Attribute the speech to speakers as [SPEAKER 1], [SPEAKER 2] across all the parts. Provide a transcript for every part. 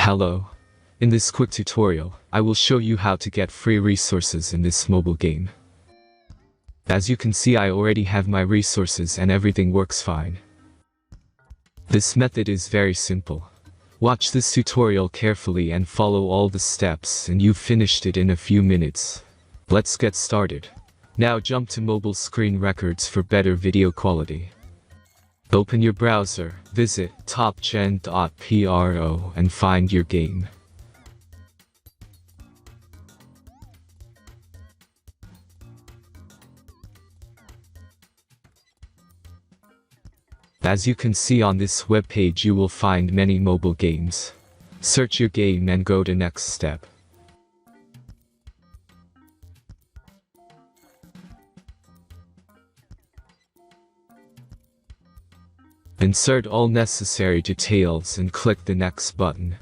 [SPEAKER 1] Hello. In this quick tutorial, I will show you how to get free resources in this mobile game. As you can see, I already have my resources and everything works fine. This method is very simple. Watch this tutorial carefully and follow all the steps and you've finished it in a few minutes. Let's get started. Now jump to mobile screen records for better video quality. Open your browser, visit topgen.pro and find your game. As you can see on this webpage, you will find many mobile games. Search your game and go to next step. Insert all necessary details and click the next button.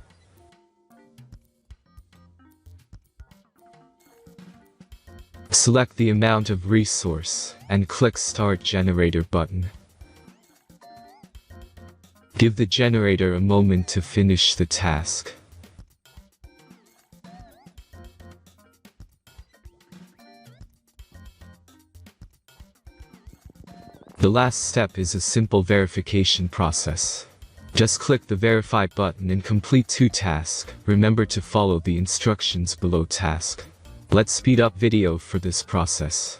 [SPEAKER 1] Select the amount of resource and click Start Generator button. Give the generator a moment to finish the task. The last step is a simple verification process. Just click the Verify button and complete 2 tasks. Remember to follow the instructions below task. Let's speed up video for this process.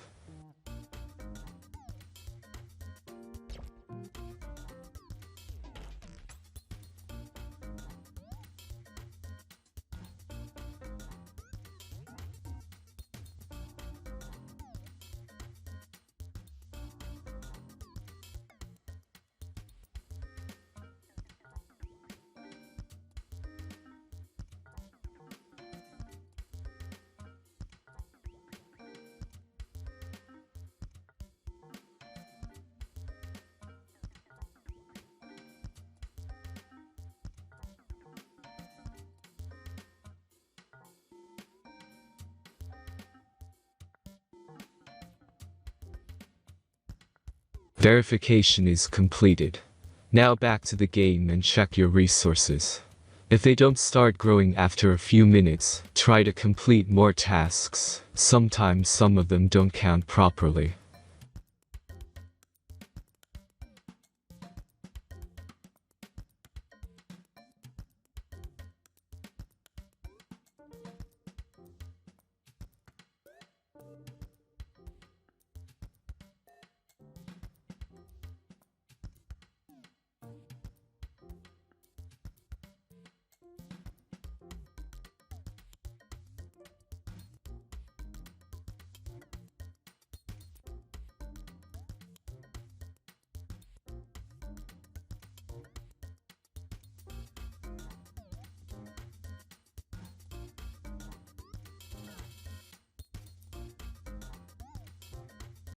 [SPEAKER 1] Verification is completed. Now back to the game and check your resources. If they don't start growing after a few minutes, try to complete more tasks. Sometimes some of them don't count properly.